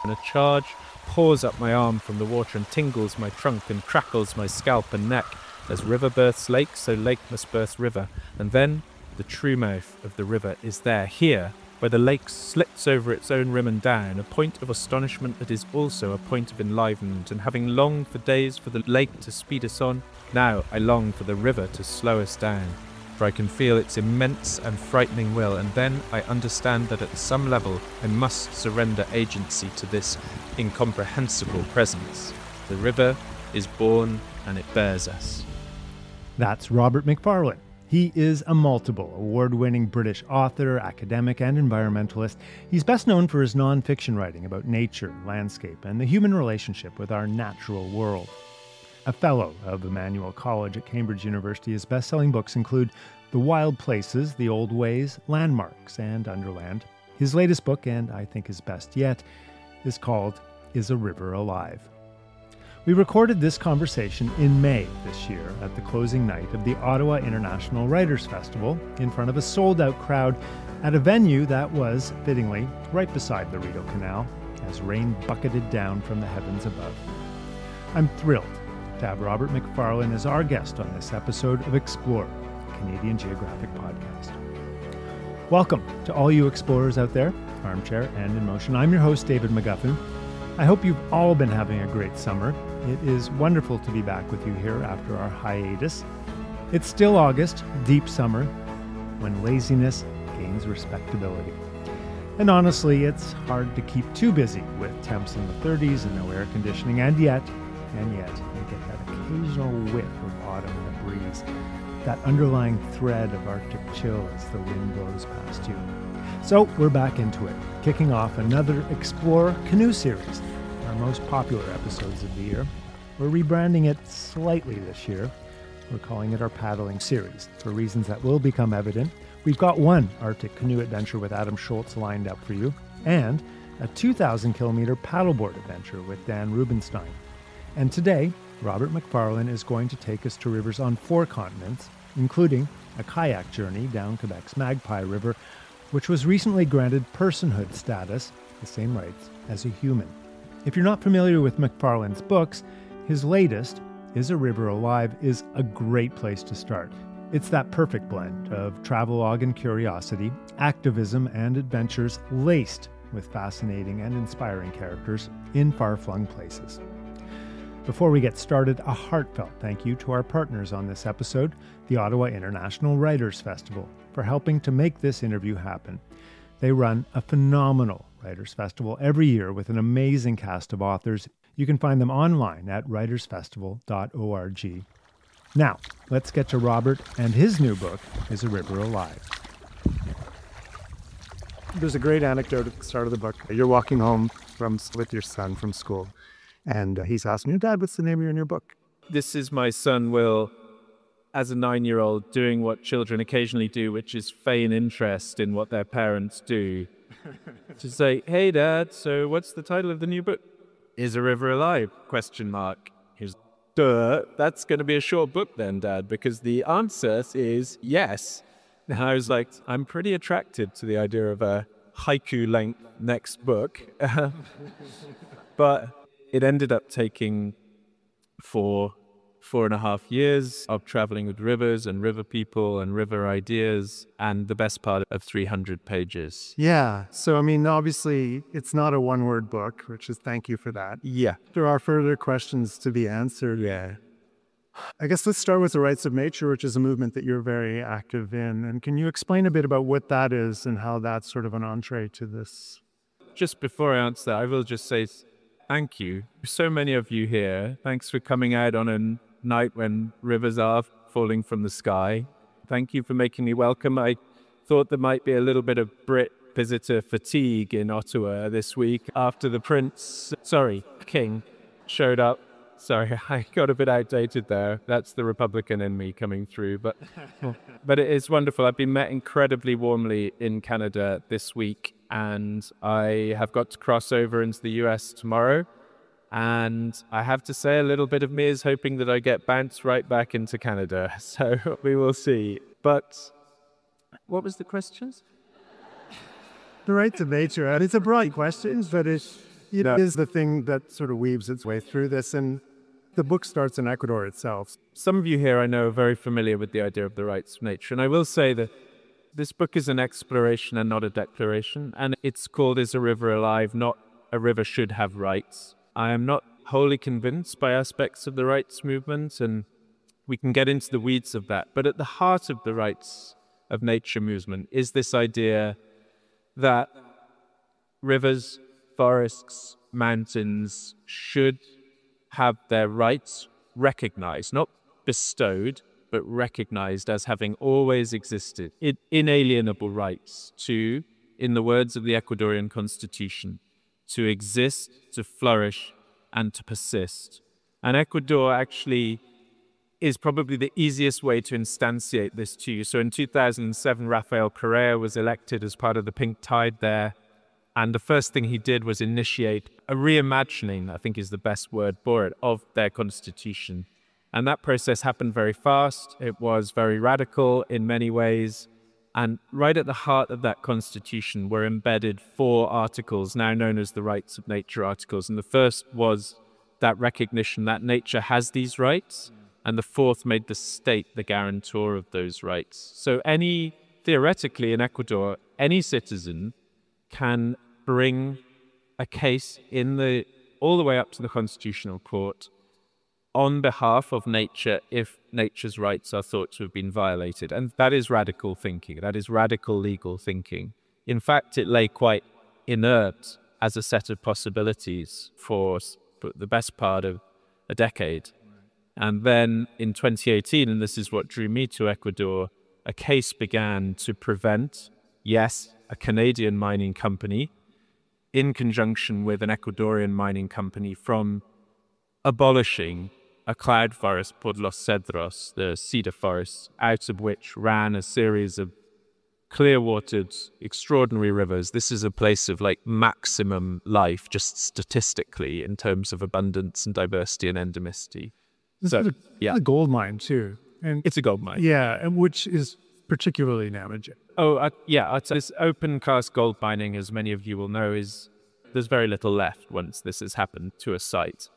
and a charge pours up my arm from the water and tingles my trunk and crackles my scalp and neck. As river births lake, so lake must birth river. And then the true mouth of the river is there, here, where the lake slits over its own rim and down, a point of astonishment that is also a point of enlivenment. And having longed for days for the lake to speed us on, now I long for the river to slow us down. For I can feel its immense and frightening will, and then I understand that at some level I must surrender agency to this incomprehensible presence. The river is born and it bears us. That's Robert Macfarlane. He is a multiple award-winning British author, academic, and environmentalist. He's best known for his non-fiction writing about nature, landscape, and the human relationship with our natural world. A fellow of Emmanuel College at Cambridge University, his best-selling books include The Wild Places, The Old Ways, Landmarks, and Underland. His latest book, and I think his best yet, is called Is a River Alive? We recorded this conversation in May this year at the closing night of the Ottawa International Writers Festival in front of a sold-out crowd at a venue that was, fittingly, right beside the Rideau Canal as rain bucketed down from the heavens above. I'm thrilled to have Robert Macfarlane as our guest on this episode of Explore, a Canadian Geographic podcast. Welcome to all you explorers out there, armchair and in motion. I'm your host, David McGuffin. I hope you've all been having a great summer. It is wonderful to be back with you here after our hiatus. It's still August, deep summer, when laziness gains respectability. And honestly, it's hard to keep too busy with temps in the 30s and no air conditioning, and yet, you get that occasional whiff of autumn in the breeze, that underlying thread of Arctic chill as the wind blows past you. So we're back into it, kicking off another Explore Canoe series, our most popular episodes of the year. We're rebranding it slightly this year. We're calling it our paddling series, for reasons that will become evident. We've got one Arctic canoe adventure with Adam Schultz lined up for you, and a 2,000-kilometer paddleboard adventure with Dan Rubenstein. And today, Robert Macfarlane is going to take us to rivers on 4 continents, including a kayak journey down Quebec's Magpie River, which was recently granted personhood status, the same rights as a human. If you're not familiar with Macfarlane's books, his latest, Is a River Alive, is a great place to start. It's that perfect blend of travelogue and curiosity, activism and adventures laced with fascinating and inspiring characters in far-flung places. Before we get started, a heartfelt thank you to our partners on this episode, the Ottawa International Writers Festival, for helping to make this interview happen. They run a phenomenal Writers Festival every year with an amazing cast of authors. You can find them online at writersfestival.org. Now, let's get to Robert and his new book, Is a River Alive? There's a great anecdote at the start of the book. You're walking home with your son from school, and he's asking you, Dad, what's the name of your new book? This is my son, Will, as a 9-year-old, doing what children occasionally do, which is feign interest in what their parents do. To say, hey, Dad, so what's the title of the new book? Is a River Alive? ? He's, duh, that's going to be a short book then, Dad, because the answer is yes. And I was like, I'm pretty attracted to the idea of a haiku-length next book. But it ended up taking 4.5 years of traveling with rivers and river people and river ideas, and the best part of 300 pages. Yeah. So, I mean, obviously, it's not a one-word book, which is thank you for that. Yeah. There are further questions to be answered. Yeah. I guess let's start with the rights of nature, which is a movement that you're very active in. And can you explain a bit about what that is and how that's sort of an entree to this? Just before I answer that, I will just say thank you. So many of you here. Thanks for coming out on a night when rivers are falling from the sky. Thank you for making me welcome. I thought there might be a little bit of Brit visitor fatigue in Ottawa this week after the King showed up. Sorry, I got a bit outdated there. That's the Republican in me coming through. But it is wonderful. I've been met incredibly warmly in Canada this week, and I have got to cross over into the US tomorrow. And I have to say, a little bit of me is hoping that I get bounced right back into Canada. So we will see. But what was the questions? The rights of nature. And it's a broad question, but it is the thing that sort of weaves its way through this. And the book starts in Ecuador itself. Some of you here I know are very familiar with the idea of the rights of nature. And I will say that this book is an exploration and not a declaration. And it's called Is a River Alive? Not a river should have rights. I am not wholly convinced by aspects of the rights movement, and we can get into the weeds of that. But at the heart of the rights of nature movement is this idea that rivers, forests, mountains should have their rights recognized, not bestowed, but recognized as having always existed. Inalienable rights to, in the words of the Ecuadorian constitution, to exist, to flourish, and to persist. And Ecuador actually is probably the easiest way to instantiate this to you. So in 2007, Rafael Correa was elected as part of the pink tide there. And the first thing he did was initiate a reimagining, I think is the best word for it, of their constitution. And that process happened very fast. It was very radical in many ways. And right at the heart of that constitution were embedded 4 articles, now known as the Rights of Nature articles. And the first was that recognition that nature has these rights. And the fourth made the state the guarantor of those rights. So theoretically in Ecuador, any citizen can bring a case all the way up to the Constitutional Court on behalf of nature if nature's rights are thought to have been violated. And that is radical thinking. That is radical legal thinking. In fact, it lay quite inert as a set of possibilities for the best part of a decade. And then in 2018, and this is what drew me to Ecuador, a case began to prevent, yes, a Canadian mining company in conjunction with an Ecuadorian mining company from abolishing a cloud forest called Los Cedros, the cedar forests, out of which ran a series of clear-watered, extraordinary rivers. This is a place of like maximum life, just statistically, in terms of abundance and diversity and endemicity. This is a gold mine too. And it's a gold mine. Yeah, and which is particularly damaging. This open-cast gold mining, as many of you will know, there's very little left once this has happened to a site.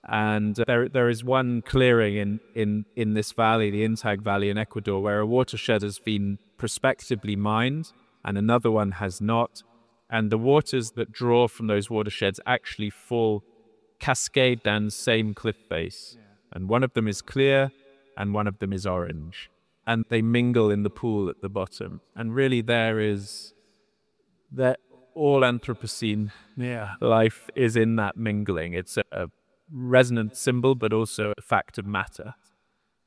And there is one clearing in this valley, the Intag Valley in Ecuador, where a watershed has been prospectively mined and another one has not. And the waters that draw from those watersheds actually cascade down the same cliff face. Yeah. And one of them is clear and one of them is orange. And they mingle in the pool at the bottom. And really all Anthropocene life is in that mingling. It's a resonant symbol, but also a fact of matter.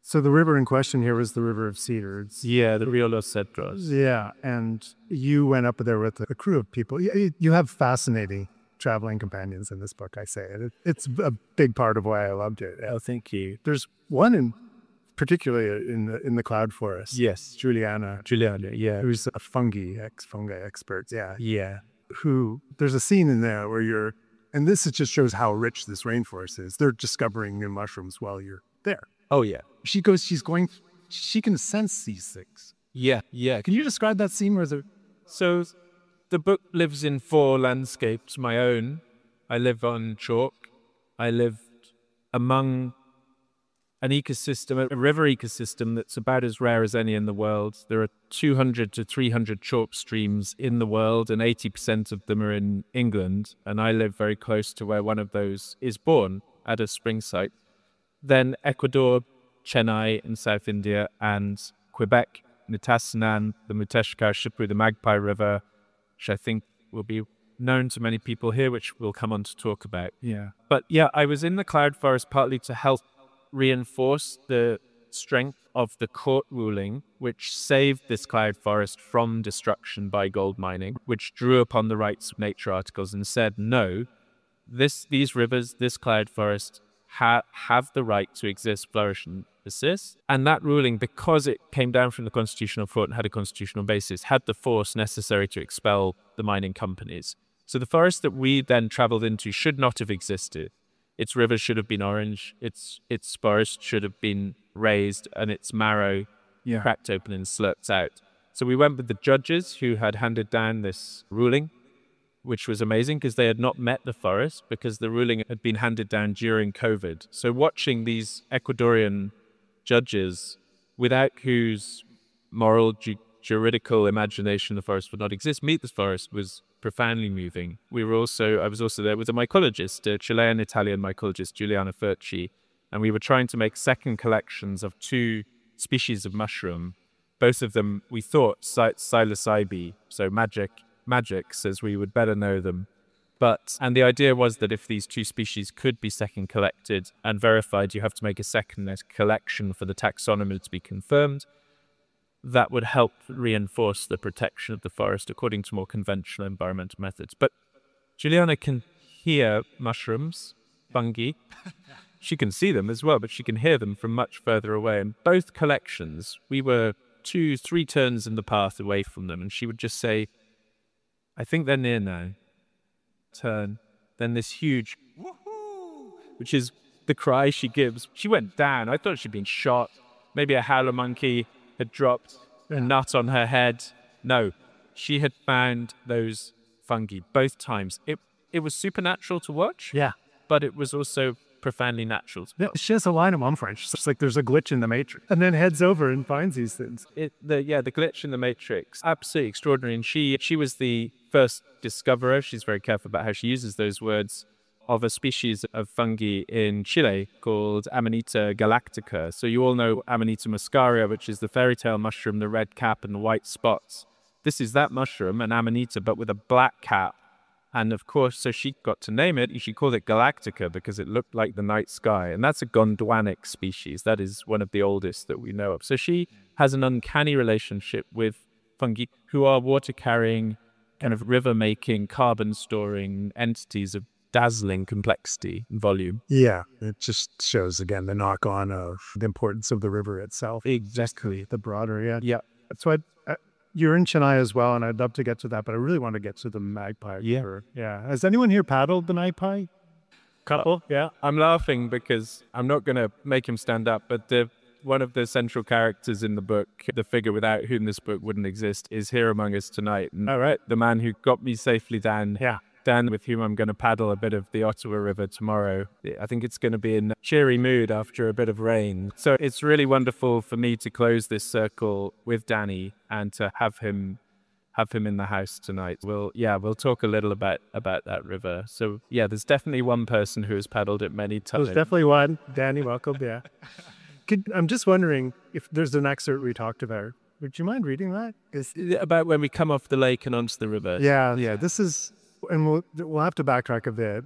So the river in question here was the River of Cedars. Yeah, the Rio Los Cedros. Yeah, and you went up there with a crew of people. You have fascinating traveling companions in this book, I say. It's a big part of why I loved it. Oh, thank you. There's one particularly in the cloud forest. Yes. Juliana, yeah. Who's a fungi expert. Yeah. Yeah. There's a scene in there where and this just shows how rich this rainforest is. They're discovering new mushrooms while you're there. Oh, yeah. She can sense these things. Yeah. Can you describe that scene where So the book lives in 4 landscapes, my own. I live on chalk. I lived among an ecosystem, a river ecosystem that's about as rare as any in the world. There are 200 to 300 chalk streams in the world, and 80% of them are in England. And I live very close to where one of those is born, at a spring site. Then Ecuador, Chennai in South India, and Quebec, Nitassinan, the Muteshka, Shippu, the Magpie River, which I think will be known to many people here, which we'll come on to talk about. Yeah. But yeah, I was in the cloud forest partly to help reinforce the strength of the court ruling, which saved this cloud forest from destruction by gold mining, which drew upon the rights of nature articles and said, no, these rivers, this cloud forest have the right to exist, flourish, and persist. And that ruling, because it came down from the Constitutional Court and had a constitutional basis, had the force necessary to expel the mining companies. So the forest that we then traveled into should not have existed. Its rivers should have been orange, its forest should have been raised, and its marrow cracked open and slurped out. So we went with the judges who had handed down this ruling. which was amazing because they had not met the forest because the ruling had been handed down during COVID. So watching these Ecuadorian judges, without whose moral, juridical imagination the forest would not exist, meet the forest was profoundly moving. I was also there with a mycologist, a Chilean-Italian mycologist, Giuliana Furci, and we were trying to make second collections of 2 species of mushroom. Both of them, we thought, psilocybe, so magics, as we would better know them. And the idea was that if these 2 species could be second collected and verified, you have to make a second collection for the taxonomy to be confirmed. That would help reinforce the protection of the forest according to more conventional environmental methods. But Juliana can hear mushrooms, fungi. She can see them as well, but she can hear them from much further away. In both collections, we were 2-3 turns in the path away from them, and she would just say, I think they're near now. Turn. Then this huge woohoo, which is the cry she gives. She went down. I thought she'd been shot. Maybe a howler monkey had dropped a nut on her head. No, she had found those fungi both times. It was supernatural to watch. Yeah. But it was also profoundly natural. Yeah, she has a line in one French. It's like there's a glitch in the matrix, and then heads over and finds these things. The glitch in the matrix, absolutely extraordinary. And she was the first discoverer. She's very careful about how she uses those words, of a species of fungi in Chile called Amanita galactica. So you all know Amanita muscaria, which is the fairy tale mushroom, the red cap and the white spots. This is that mushroom, an Amanita, but with a black cap. And of course, so she got to name it. She called it Galactica because it looked like the night sky. And that's a Gondwanic species. That is one of the oldest that we know of. So she has an uncanny relationship with fungi who are water-carrying, kind of river-making, carbon-storing entities of dazzling complexity and volume. Yeah, it just shows, again, the knock-on of the importance of the river itself. Exactly. The broader, yeah. Yeah. That's why you're in Chennai as well, and I'd love to get to that, but I really want to get to the magpie. Yeah. Yeah. Has anyone here paddled the magpie? Couple? Yeah. I'm laughing because I'm not going to make him stand up, but one of the central characters in the book, the figure without whom this book wouldn't exist, is here among us tonight. And All right. the man who got me safely down. Yeah. Dan, with whom I'm going to paddle a bit of the Ottawa River tomorrow. I think it's going to be in a cheery mood after a bit of rain. So it's really wonderful for me to close this circle with Danny and to have him in the house tonight. We'll talk a little about that river. So yeah, there's definitely one person who has paddled it many times. There's definitely one. Danny, welcome. Yeah. I'm just wondering if there's an excerpt we talked about. Would you mind reading that? About when we come off the lake and onto the river. Yeah. This is... And we'll have to backtrack a bit.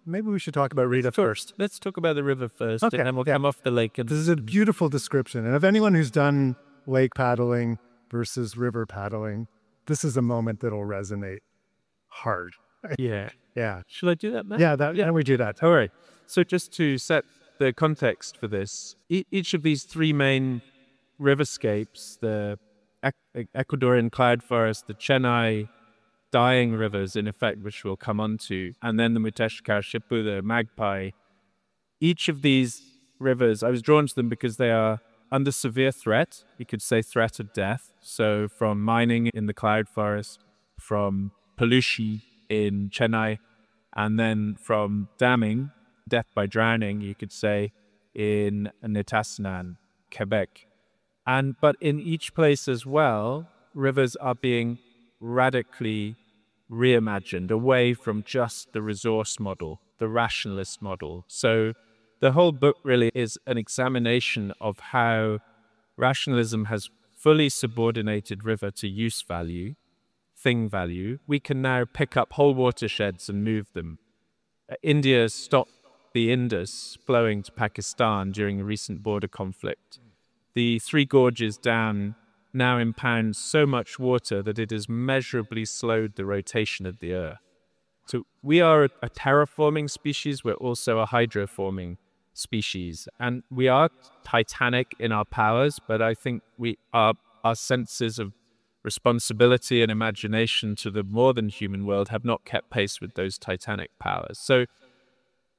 Maybe we should talk about Rita first. Let's talk about the river first, okay. and then we'll come off the lake. This is a beautiful description. And if anyone who's done lake paddling versus river paddling, this is a moment that'll resonate hard. Yeah. Yeah. Should I do that, Matt? Yeah, and we do that. All right. So just to set the context for this, each of these 3 main riverscapes, the Ecuadorian cloud forest, the Chennai dying rivers, in effect, which we'll come on to, and then the Muteshkar-Shipu, the magpie. Each of these rivers, I was drawn to them because they are under severe threat. You could say threat of death. So from mining in the cloud forest, from pollution in Chennai, and then from damming, death by drowning, you could say, in Nitassinan, Quebec. But in each place as well, rivers are being radically reimagined away from just the resource model, the rationalist model. So the whole book really is an examination of how rationalism has fully subordinated river to use value, thing value. We can now pick up whole watersheds and move them. India stopped the Indus flowing to Pakistan during a recent border conflict. The 3 gorges down now impounds so much water that it has measurably slowed the rotation of the Earth. So we are a terraforming species, we're also a hydroforming species. And we are titanic in our powers, but I think our senses of responsibility and imagination to the more than human world have not kept pace with those titanic powers. So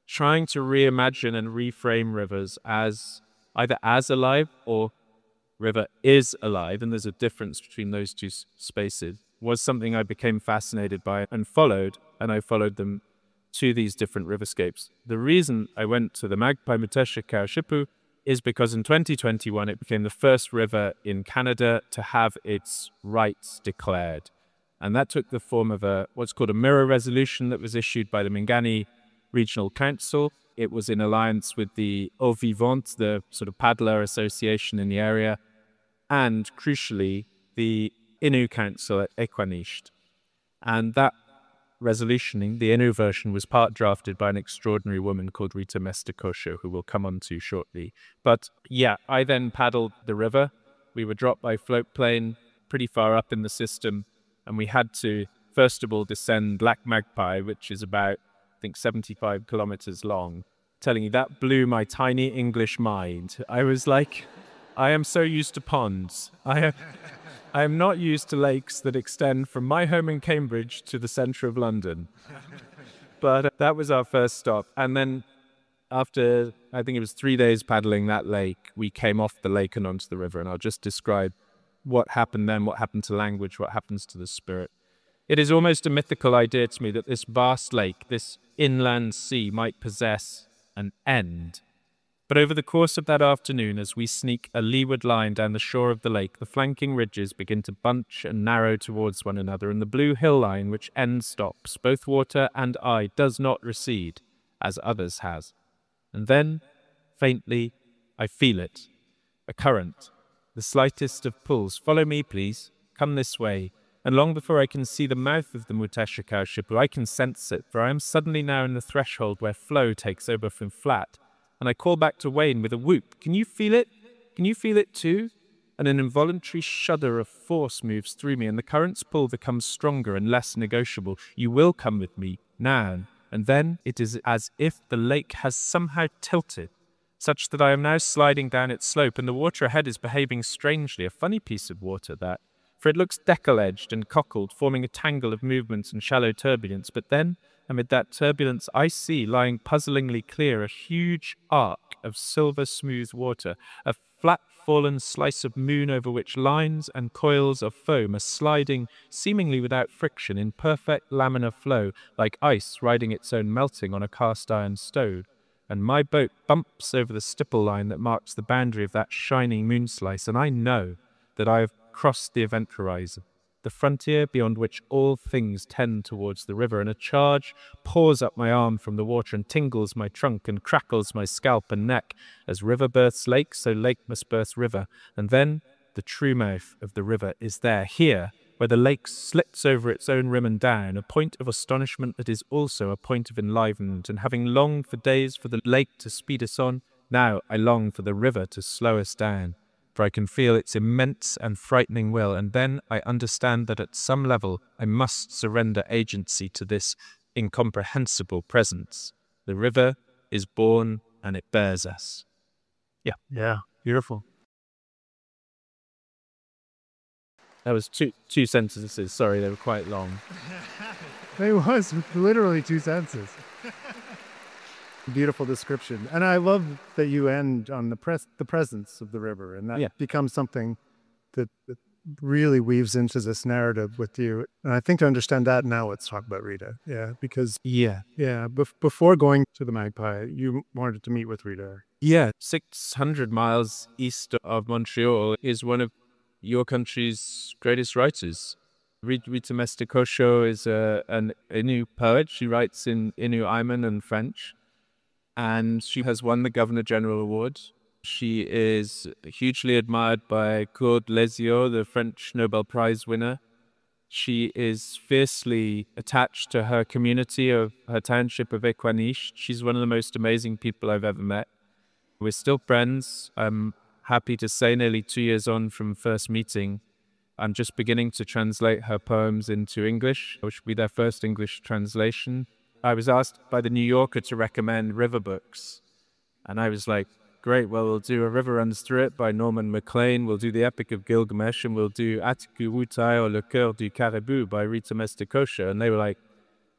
trying to reimagine and reframe rivers as either as alive or river is alive, and there's a difference between those 2 spaces, was something I became fascinated by and followed, and I followed them to these different riverscapes. The reason I went to the Magpie Muteshikau is because in 2021 it became the first river in Canada to have its rights declared. And that took the form of what's called a mirror resolution that was issued by the Mingani Regional Council. It was in alliance with the Eau Vivante, the sort of paddler association in the area, and crucially, the Innu Council at Equanisht. And that resolutioning, the Innu version, was part drafted by an extraordinary woman called Rita Mestakosho, who we'll come on to shortly. But yeah, I then paddled the river. We were dropped by float plane pretty far up in the system, and we had to, first of all, descend Black Magpie, which is about, I think, 75 kilometers long. Telling you, that blew my tiny English mind. I was like, I am so used to ponds. I am not used to lakes that extend from my home in Cambridge to the centre of London. But that was our first stop. And then after, I think it was 3 days paddling that lake, we came off the lake and onto the river. And I'll just describe what happened then, what happened to language, what happens to the spirit. It is almost a mythical idea to me that this vast lake, this inland sea, might possess an end. But over the course of that afternoon, as we sneak a leeward line down the shore of the lake, the flanking ridges begin to bunch and narrow towards one another, and the blue hill line, which end stops, both water and eye, does not recede, as others has. And then, faintly, I feel it. A current. The slightest of pulls. Follow me, please. Come this way. And long before I can see the mouth of the Muteshikau, I can sense it, for I am suddenly now in the threshold where flow takes over from flat. And I call back to Wayne with a whoop. Can you feel it? Can you feel it too? And an involuntary shudder of force moves through me, and the current's pull becomes stronger and less negotiable. You will come with me, now. And then it is as if the lake has somehow tilted, such that I am now sliding down its slope, and the water ahead is behaving strangely, a funny piece of water that, for it looks deckle-edged and cockled, forming a tangle of movements and shallow turbulence. But then, amid that turbulence, I see, lying puzzlingly clear, a huge arc of silver-smooth water, a flat-fallen slice of moon over which lines and coils of foam are sliding, seemingly without friction, in perfect laminar flow, like ice riding its own melting on a cast-iron stove. And my boat bumps over the stipple line that marks the boundary of that shining moon slice, and I know that I have crossed the event horizon, the frontier beyond which all things tend towards the river, and a charge pours up my arm from the water and tingles my trunk and crackles my scalp and neck. As river births lake, so lake must birth river. And then the true mouth of the river is there, here, where the lake slits over its own rim and down, a point of astonishment that is also a point of enlivenment. And having longed for days for the lake to speed us on, now I long for the river to slow us down. For I can feel its immense and frightening will, and then I understand that at some level I must surrender agency to this incomprehensible presence. The river is born and it bears us. Yeah, beautiful. That was two sentences. Sorry, they were quite long. It was literally 2 sentences. Beautiful description. And I love that you end on the presence of the river, and that becomes something that really weaves into this narrative with you. And I think to understand that now, let's talk about Rita. Yeah, because before going to the Magpie, you wanted to meet with Rita. Yeah, 600 miles east of Montreal is one of your country's greatest writers. Rita Mestakosho is an Innu poet. She writes in Innu Aiman and French. And she has won the Governor General Award. She is hugely admired by Claude Lézieux, the French Nobel Prize winner. She is fiercely attached to her community of her township of Equanisht. She's one of the most amazing people I've ever met. We're still friends. I'm happy to say, nearly 2 years on from first meeting, I'm just beginning to translate her poems into English, which will be their first English translation. I was asked by the New Yorker to recommend river books. And I was like, great, well, we'll do A River Runs Through It by Norman Macfarlane, we'll do The Epic of Gilgamesh, and we'll do Atiku Wutai or Le Coeur du Caribou by Rita Mestakosho. And they were like,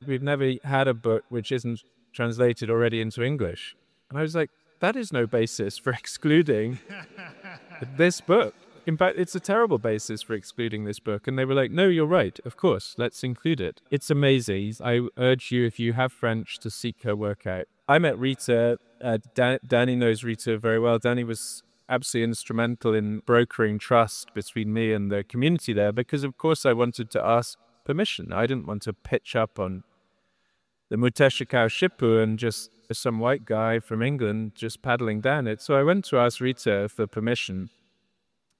we've never had a book which isn't translated already into English. And I was like, that is no basis for excluding this book. In fact, it's a terrible basis for excluding this book. And they were like, no, you're right. Of course, let's include it. It's amazing. I urge you, if you have French, to seek her work out. I met Rita. Danny knows Rita very well. Danny was absolutely instrumental in brokering trust between me and the community there because, of course, I wanted to ask permission. I didn't want to pitch up on the Muteshikau Shipu and just some white guy from England just paddling down it. So I went to ask Rita for permission,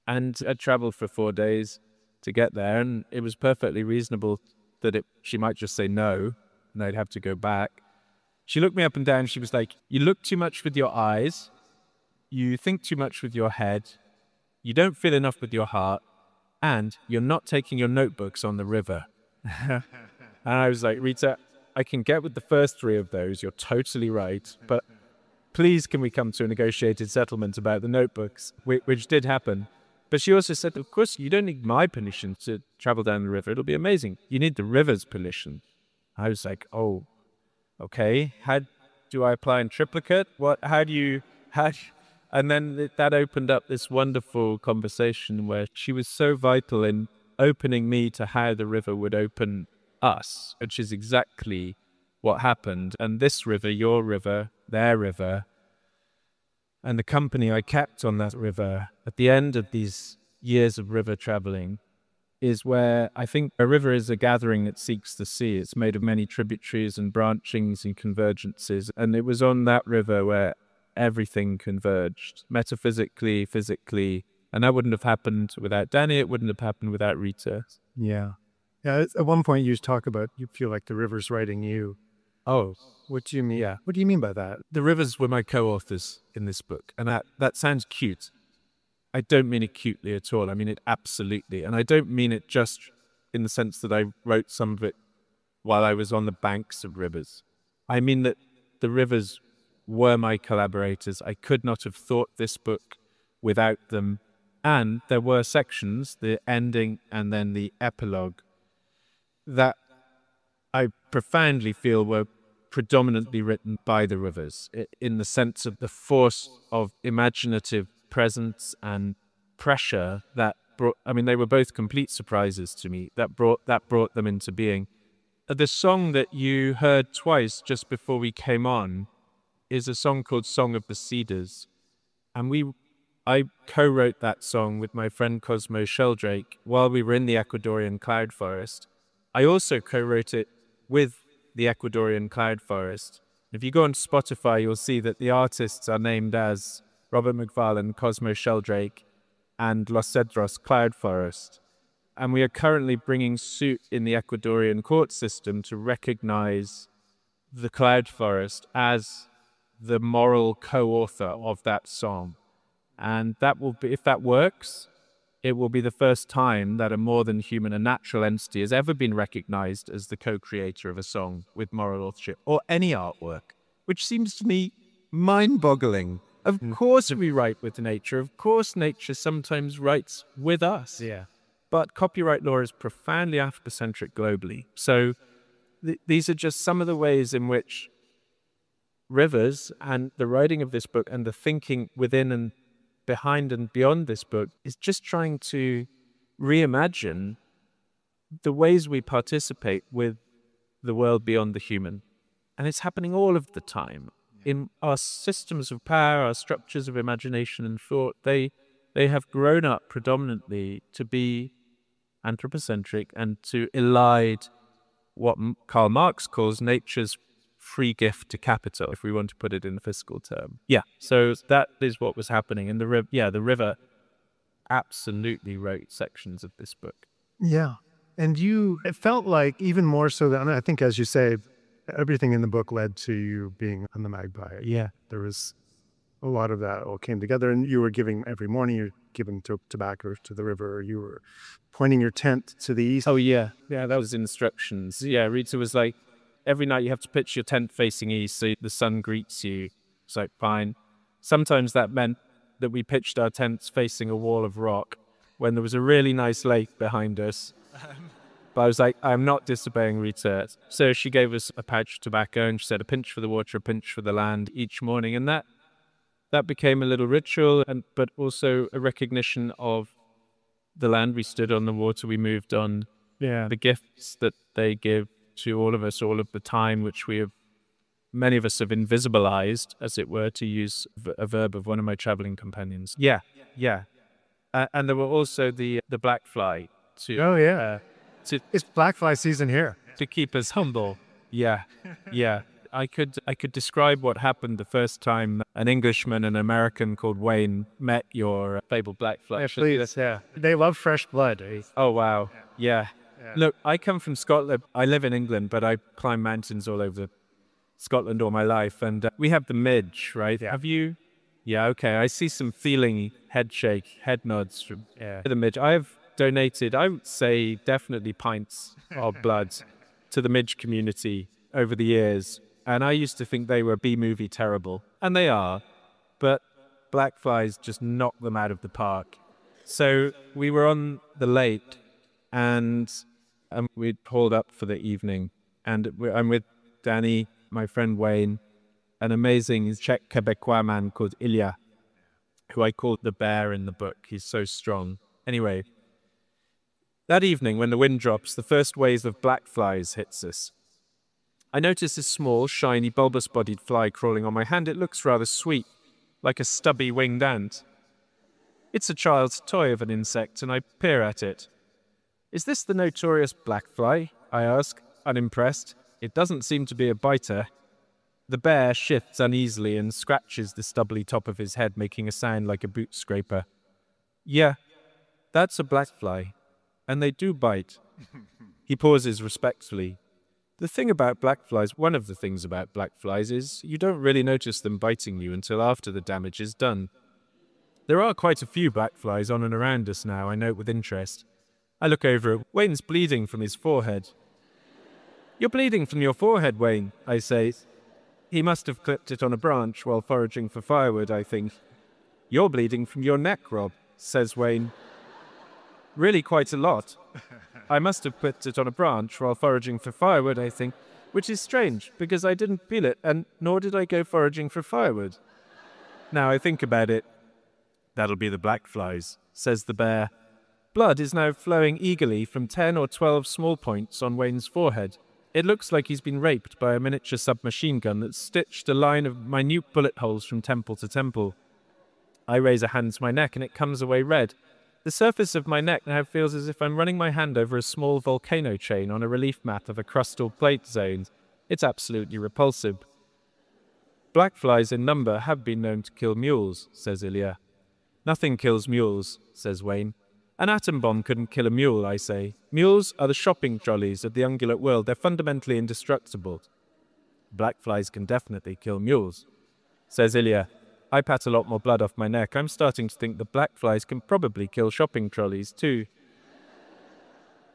and I traveled for 4 days to get there, and it was perfectly reasonable that she might just say no, and I'd have to go back. She looked me up and down. She was like, you look too much with your eyes, you think too much with your head, you don't feel enough with your heart, and you're not taking your notebooks on the river. And I was like, Rita, I can get with the first 3 of those. You're totally right. But please, can we come to a negotiated settlement about the notebooks, which did happen. But she also said, of course, you don't need my permission to travel down the river. It'll be amazing. You need the river's permission. I was like, oh, okay. How do I apply in triplicate? And then that opened up this wonderful conversation where she was so vital in opening me to how the river would open us, which is exactly what happened. And this river, your river, their river, and the company I kept on that river at the end of these years of river traveling is where I think a river is a gathering that seeks the sea. It's made of many tributaries and branchings and convergences. And it was on that river where everything converged, metaphysically, physically. And that wouldn't have happened without Danny. It wouldn't have happened without Rita. Yeah. Yeah, at one point you talk about you feel like the river's writing you. Oh. What do you mean? Yeah. What do you mean by that? The rivers were my co-authors in this book. And that sounds cute. I don't mean it cutely at all. I mean it absolutely. And I don't mean it just in the sense that I wrote some of it while I was on the banks of rivers. I mean that the rivers were my collaborators. I could not have thought this book without them. And there were sections, the ending and then the epilogue, that I profoundly feel were predominantly written by the rivers, in the sense of the force of imaginative presence and pressure that brought, I mean, they were both complete surprises to me, that brought them into being. The song that you heard twice just before we came on is a song called Song of the Cedars. And I co-wrote that song with my friend Cosmo Sheldrake while we were in the Ecuadorian cloud forest. I also co-wrote it with the Ecuadorian cloud forest. If you go on Spotify, you'll see that the artists are named as Robert Macfarlane, Cosmo Sheldrake, and Los Cedros Cloud Forest. And we are currently bringing suit in the Ecuadorian court system to recognize the cloud forest as the moral co-author of that song. And that will be, if that works, it will be the first time that a more than human, a natural entity has ever been recognized as the co-creator of a song with moral authorship or any artwork, which seems to me mind-boggling. Of course we write with nature. Of course nature sometimes writes with us. Yeah. But copyright law is profoundly Afrocentric globally. So these are just some of the ways in which rivers and the writing of this book and the thinking within and behind and beyond this book is just trying to reimagine the ways we participate with the world beyond the human. And it's happening all of the time. In our systems of power, our structures of imagination and thought, they have grown up predominantly to be anthropocentric and to elide what Karl Marx calls nature's free gift to capital, if we want to put it in a fiscal term. Yeah, so that is what was happening. And the river absolutely wrote sections of this book. Yeah. And it felt like even more so than, I think, as you say, everything in the book led to you being on the Magpie. Yeah. There was a lot of that all came together, and you were giving every morning, you're giving tobacco to the river, you were pointing your tent to the east. Oh, yeah. Yeah, that was instructions. Yeah, Rita was like, every night you have to pitch your tent facing east so the sun greets you. It's like, fine. Sometimes that meant that we pitched our tents facing a wall of rock when there was a really nice lake behind us. But I was like, I'm not disobeying Rita. So she gave us a pouch of tobacco and she said, a pinch for the water, a pinch for the land each morning. And that became a little ritual, but also a recognition of the land we stood on, the water we moved on, the gifts that they give to all of us all of the time, which many of us have invisibilized, as it were, to use a verb of one of my traveling companions. Yeah. And there were also the black fly It's black fly season here. to keep us humble. Yeah. I could describe what happened the first time an Englishman and an American called Wayne met your fabled black fly. Yeah, please. Yeah, they love fresh blood. Oh wow. Yeah. Look, I come from Scotland. I live in England, but I climb mountains all over Scotland all my life, and we have the midge, right? Yeah. Have you? Yeah. Okay. I see some feeling, head shake, head nods from the midge. I've donated, I would say, definitely pints of blood to the midge community over the years. And I used to think they were B-movie terrible. And they are. But black flies just knock them out of the park. So we were on the lake and we'd pulled up for the evening. And I'm with Danny, my friend Wayne, an amazing Czech Quebecois man called Ilya, who I called the bear in the book. He's so strong. Anyway, that evening when the wind drops, the first wave of black flies hits us. I notice a small, shiny, bulbous-bodied fly crawling on my hand. It looks rather sweet, like a stubby winged ant. It's a child's toy of an insect, and I peer at it. Is this the notorious black fly? I ask, unimpressed. It doesn't seem to be a biter. The bear shifts uneasily and scratches the stubbly top of his head, making a sound like a boot scraper. Yeah, that's a black fly, and they do bite. He pauses respectfully. The thing about black flies, one of the things about black flies is you don't really notice them biting you until after the damage is done. There are quite a few black flies on and around us now, I note with interest. I look over at Wayne's bleeding from his forehead. You're bleeding from your forehead, Wayne, I say. He must have clipped it on a branch while foraging for firewood, I think. You're bleeding from your neck, Rob, says Wayne. Really quite a lot. I must have put it on a branch while foraging for firewood, I think, which is strange, because I didn't feel it, and nor did I go foraging for firewood. Now I think about it. That'll be the black flies, says the bear. Blood is now flowing eagerly from 10 or 12 small points on Wayne's forehead. It looks like he's been raped by a miniature submachine gun that's stitched a line of minute bullet holes from temple to temple. I raise a hand to my neck and it comes away red. The surface of my neck now feels as if I'm running my hand over a small volcano chain on a relief map of a crustal plate zone. It's absolutely repulsive. Black flies in number have been known to kill mules, says Ilya. Nothing kills mules, says Wayne. An atom bomb couldn't kill a mule, I say. Mules are the shopping trolleys of the ungulate world. They're fundamentally indestructible. Black flies can definitely kill mules, says Ilya. I pat a lot more blood off my neck. I'm starting to think the black flies can probably kill shopping trolleys too.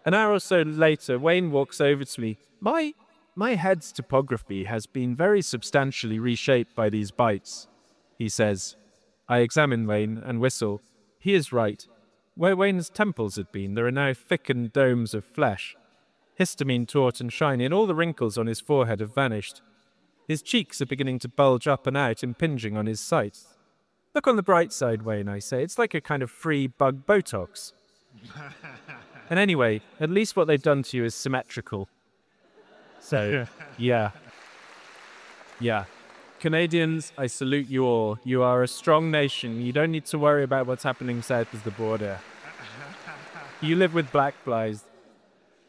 An hour or so later, Wayne walks over to me. My head's topography has been very substantially reshaped by these bites, he says. I examine Wayne and whistle. He is right. Where Wayne's temples had been, there are now thickened domes of flesh. Histamine taut and shiny, and all the wrinkles on his forehead have vanished. His cheeks are beginning to bulge up and out, impinging on his sights. Look on the bright side, Wayne, I say. It's like a kind of free bug Botox. And anyway, at least what they've done to you is symmetrical. So, yeah. Canadians, I salute you all. You are a strong nation. You don't need to worry about what's happening south of the border. You live with black flies.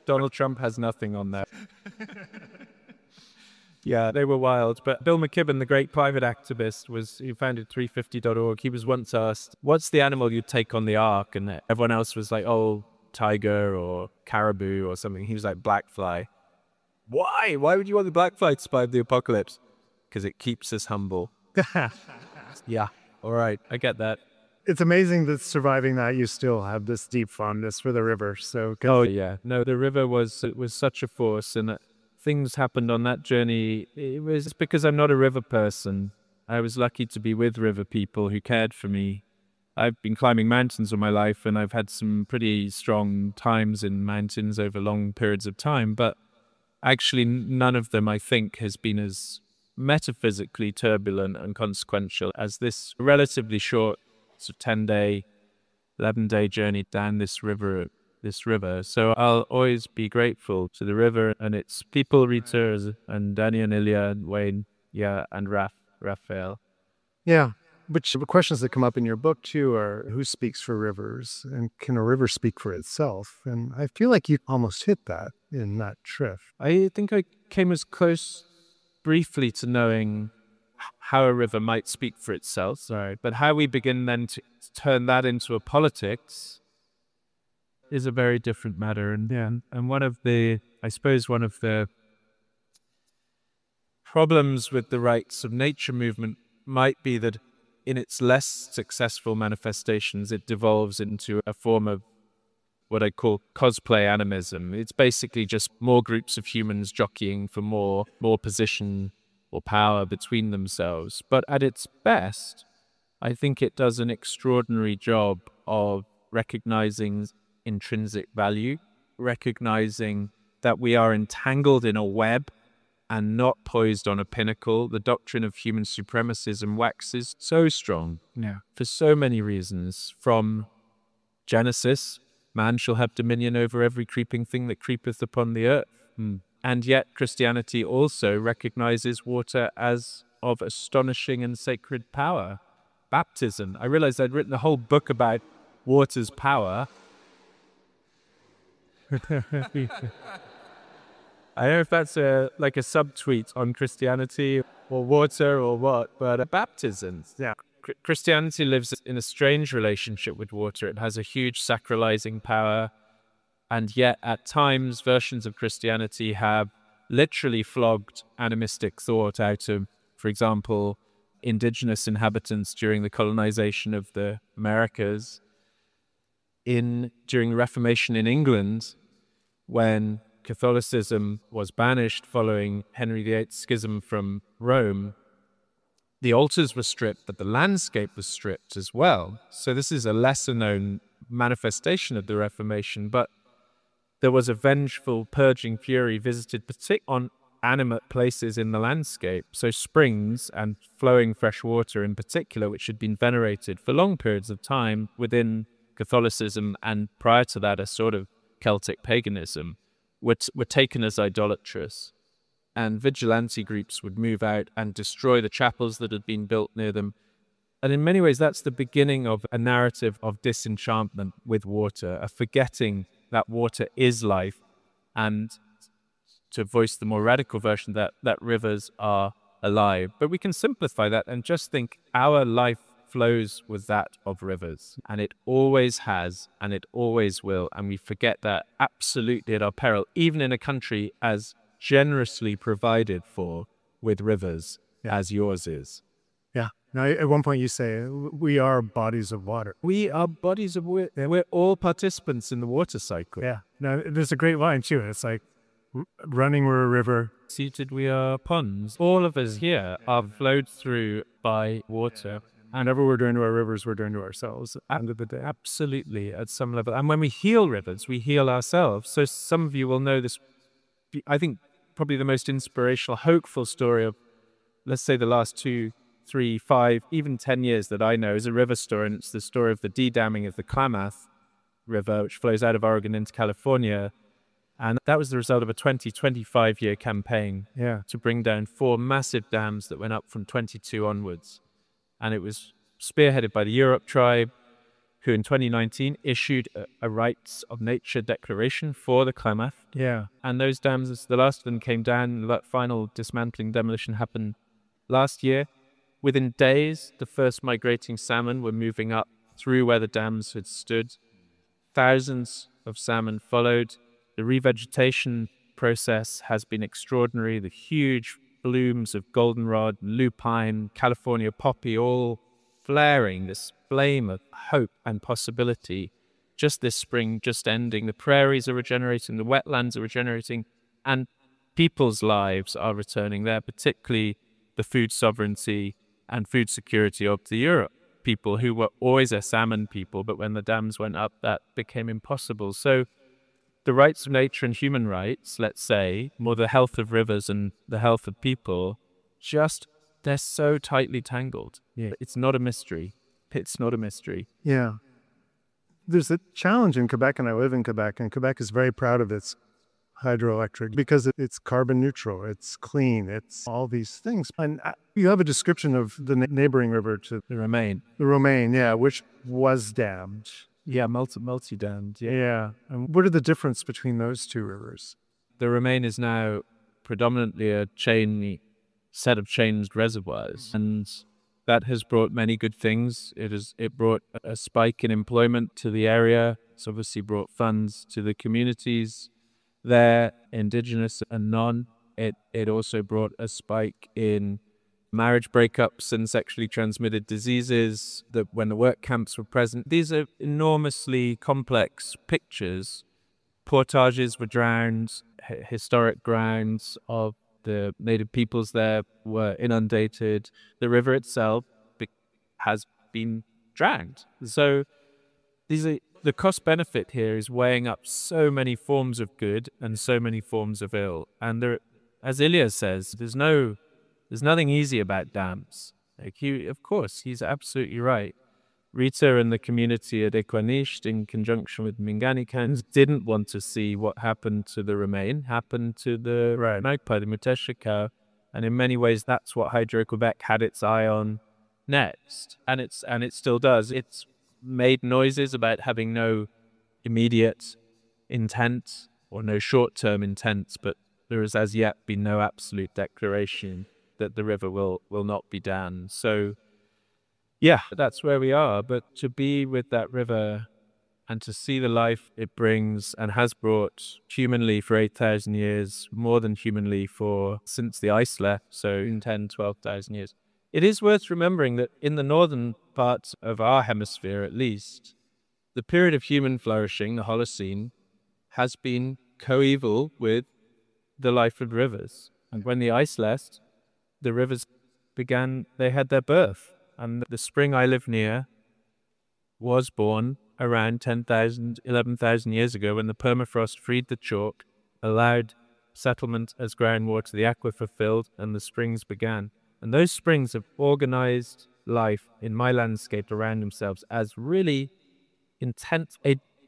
Donald Trump has nothing on that. Yeah, they were wild. But Bill McKibben, the great private activist, who founded 350.org, he was once asked, what's the animal you'd take on the ark? And everyone else was like, oh, tiger or caribou or something. He was like, black fly. Why? Why would you want the black fly to survive the apocalypse? Because it keeps us humble. Yeah, all right, I get that. It's amazing that surviving that, you still have this deep fondness for the river. So, oh yeah, no, the river was such a force, and things happened on that journey. It was because I'm not a river person. I was lucky to be with river people who cared for me. I've been climbing mountains all my life, and I've had some pretty strong times in mountains over long periods of time, but actually none of them, I think, has been as metaphysically turbulent and consequential as this relatively short 10-day 11-day journey down this river. So I'll always be grateful to the river and its people, Rita and Danny and Ilya and Wayne, and Raphael. Yeah. Which the questions that come up in your book too are who speaks for rivers and can a river speak for itself? And I feel like you almost hit that in that trip. I think I came as close briefly to knowing how a river might speak for itself, but how we begin then to turn that into a politics is a very different matter. And one of the problems with the rights of nature movement might be that in its less successful manifestations, it devolves into a form of what I call cosplay animism. It's basically just more groups of humans jockeying for more position or power between themselves. But at its best, I think it does an extraordinary job of recognizing intrinsic value, recognizing that we are entangled in a web and not poised on a pinnacle. The doctrine of human supremacism waxes so strong for so many reasons. From Genesis, man shall have dominion over every creeping thing that creepeth upon the earth. And yet Christianity also recognizes water as of astonishing and sacred power. Baptism. I realized I'd written a whole book about water's power. I don't know if that's like a subtweet on Christianity or water or what, but baptisms. Yeah. Christianity lives in a strange relationship with water. It has a huge sacralizing power. And yet at times, versions of Christianity have literally flogged animistic thought out of, for example, indigenous inhabitants during the colonization of the Americas. During the Reformation in England, when Catholicism was banished following Henry VIII's schism from Rome, the altars were stripped, but the landscape was stripped as well. So this is a lesser-known manifestation of the Reformation, but there was a vengeful, purging fury visited particularly on animate places in the landscape. So springs and flowing fresh water in particular, which had been venerated for long periods of time within Catholicism and prior to that a sort of Celtic paganism, were taken as idolatrous, and vigilante groups would move out and destroy the chapels that had been built near them. And in many ways, that's the beginning of a narrative of disenchantment with water, a forgetting that water is life, and to voice the more radical version that rivers are alive. But we can simplify that and just think our life flows with that of rivers, and it always has and it always will, and we forget that absolutely at our peril, even in a country as generously provided for with rivers as yours is. Yeah. Now, at one point you say, we are bodies of water. We are bodies of water. We're all participants in the water cycle. Yeah. Now, there's a great line too. It's like, running we're a river. Seated we are ponds. All of us here are flowed through by water. And whatever we're doing to our rivers, we're doing to ourselves at the end of the day. Absolutely, at some level. And when we heal rivers, we heal ourselves. So some of you will know this, I think, probably the most inspirational, hopeful story of, let's say, the last 2, 3, 5, even 10 years that I know is a river story. And it's the story of the de-damming of the Klamath River, which flows out of Oregon into California. And that was the result of a 25-year campaign to bring down 4 massive dams that went up from 22 onwards. And it was spearheaded by the Yurok tribe, who in 2019 issued a rights of nature declaration for the Klamath. Yeah. And those dams, the last of them came down, that final dismantling demolition happened last year. Within days, the first migrating salmon were moving up through where the dams had stood. Thousands of salmon followed. The revegetation process has been extraordinary. The huge blooms of goldenrod, lupine, California poppy, all flaring this flame of hope and possibility. Just this spring, just ending, the prairies are regenerating, the wetlands are regenerating, and people's lives are returning there, particularly the food sovereignty and food security of the Yurok people, who were always a salmon people, but when the dams went up, that became impossible. So the rights of nature and human rights, let's say, more the health of rivers and the health of people, they're so tightly tangled. Yeah. It's not a mystery. It's not a mystery. Yeah. There's a challenge in Quebec, and I live in Quebec, and Quebec is very proud of its hydroelectric because it's carbon neutral, it's clean, it's all these things. And you have a description of the neighboring river to The Romaine. the Romaine, yeah, which was dammed. Yeah, multi-dammed. Yeah. Yeah. And what are the difference between those two rivers? The Romaine is now predominantly a set of changed reservoirs, and that has brought many good things. It brought a spike in employment to the area. It's obviously brought funds to the communities there, indigenous and non. It also brought a spike in marriage breakups and sexually transmitted diseases that when the work camps were present. These are enormously complex pictures. Portages were drowned, historic grounds of the native peoples there were inundated. The river itself has been drowned. So the cost benefit here is weighing up so many forms of good and so many forms of ill. And there, as Ilya says, there's nothing easy about dams. Of course, he's absolutely right. Rita and the community at Equanisht, in conjunction with Minganikans, didn't want to see what happened to the Romaine, happened to the magpie, the Mutesha cow. And in many ways, that's what Hydro-Quebec had its eye on next. And it still does. It's made noises about having no immediate intent or no short-term intent, but there has as yet been no absolute declaration that the river will not be dammed. So yeah, that's where we are. But to be with that river and to see the life it brings and has brought humanly for 8,000 years, more than humanly since the ice left, so in 10, 12,000 years. It is worth remembering that in the northern parts of our hemisphere, at least, the period of human flourishing, the Holocene, has been coeval with the life of rivers. And when the ice left, the rivers they had their birth. And the spring I live near was born around 10,000, 11,000 years ago when the permafrost freed the chalk, allowed settlement as groundwater, the aquifer filled, and the springs began. And those springs have organized life in my landscape around themselves as really intense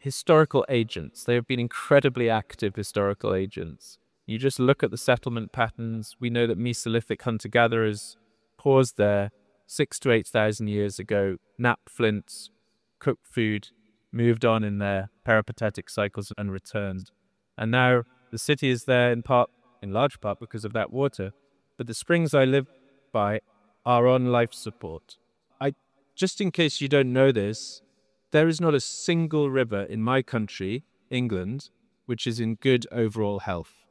historical agents. They have been incredibly active historical agents. You just look at the settlement patterns. We know that Mesolithic hunter-gatherers paused there 6,000 to 8,000 years ago, knapped flints, cooked food, moved on in their peripatetic cycles and returned. And now the city is there in large part because of that water. But the springs I live by are on life support. Just in case you don't know this, there is not a single river in my country, England, which is in good overall health.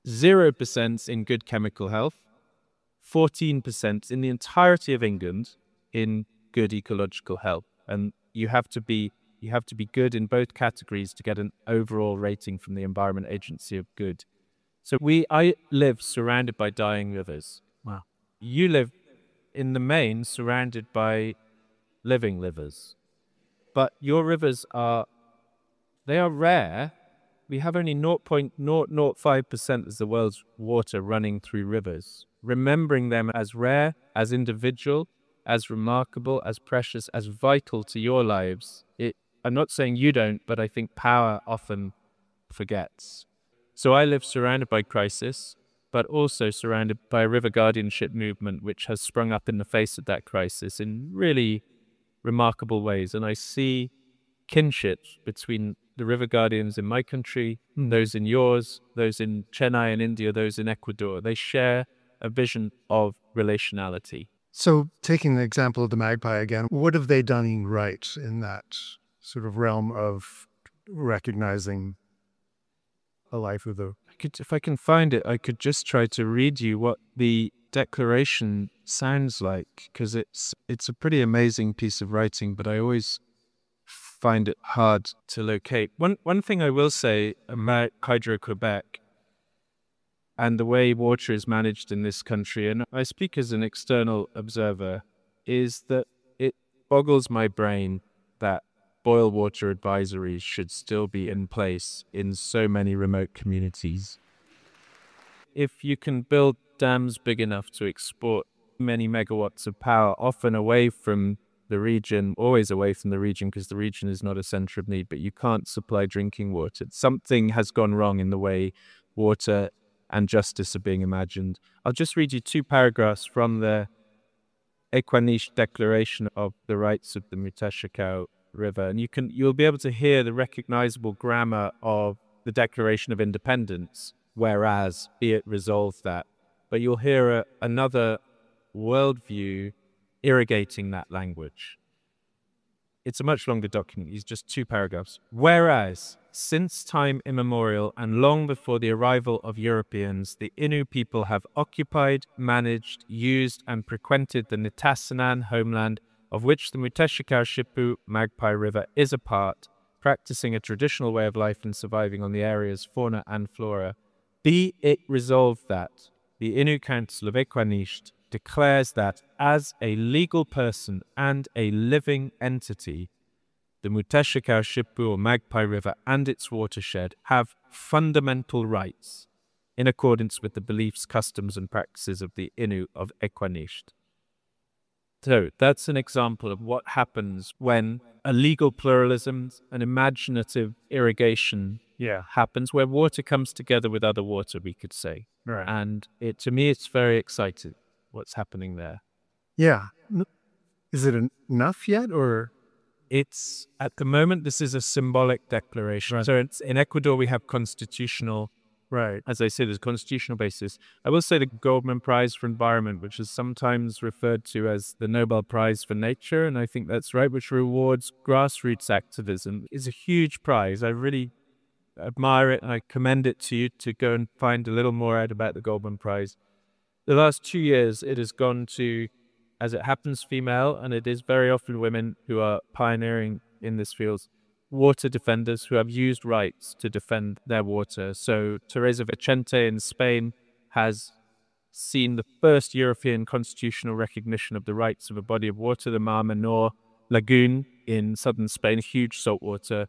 0% in good chemical health, 14% in the entirety of England in good ecological health. And you have to be good in both categories to get an overall rating from the Environment Agency of good. So I live surrounded by dying rivers. Wow. You live in the main surrounded by living rivers. But your rivers are rare. We have only 0.005% of the world's water running through rivers. Remembering them as rare, as individual, as remarkable, as precious, as vital to your lives. I'm not saying you don't, but I think power often forgets. So I live surrounded by crisis, but also surrounded by a river guardianship movement which has sprung up in the face of that crisis in really remarkable ways. And I see kinship between the river guardians in my country, those in yours, those in Chennai in India, those in Ecuador. They share a vision of relationality. So taking the example of the magpie again, what have they done right in that sort of realm of recognizing a life of the... If I can find it, I could just try to read you what the declaration sounds like, because it's a pretty amazing piece of writing, but I always find it hard to locate. One thing I will say about Hydro-Quebec and the way water is managed in this country, and I speak as an external observer, is that it boggles my brain that boil water advisories should still be in place in so many remote communities. If you can build dams big enough to export many megawatts of power, often away from the region, always away from the region, because the region is not a center of need, but you can't supply drinking water. Something has gone wrong in the way water and justice are being imagined. I'll just read you 2 paragraphs from the Equaniche Declaration of the Rights of the Mutashakau River, and you'll be able to hear the recognizable grammar of the Declaration of Independence, whereas, be it resolved that. But you'll hear another worldview irrigating that language. It's a much longer document. It's just 2 paragraphs. Whereas, since time immemorial and long before the arrival of Europeans, the Innu people have occupied, managed, used, and frequented the Nitassinan homeland, of which the Mutashakau-Shipu Magpie River is a part, practicing a traditional way of life and surviving on the area's fauna and flora. Be it resolved that the Innu Council of Equaniche declares that as a legal person and a living entity, the Mutashakau-Shipu or Magpie River and its watershed have fundamental rights in accordance with the beliefs, customs, and practices of the Innu of Equaniche. So that's an example of what happens when a legal pluralism, an imaginative irrigation happens, where water comes together with other water, we could say. Right. And to me, it's very exciting what's happening there. Yeah. Is it enough yet, or? It's, at the moment, this is a symbolic declaration. Right. So in Ecuador, we have constitutional, as I say, there's constitutional basis. I will say the Goldman Prize for Environment, which is sometimes referred to as the Nobel Prize for Nature, and I think that's right, which rewards grassroots activism, is a huge prize. I really admire it, and I commend it to you to go and find a little more out about the Goldman Prize. The last 2 years, it has gone to, as it happens, female, and it is very often women who are pioneering in this field, water defenders who have used rights to defend their water. So Teresa Vicente in Spain has seen the first European constitutional recognition of the rights of a body of water, the Mar Menor Lagoon in southern Spain, a huge saltwater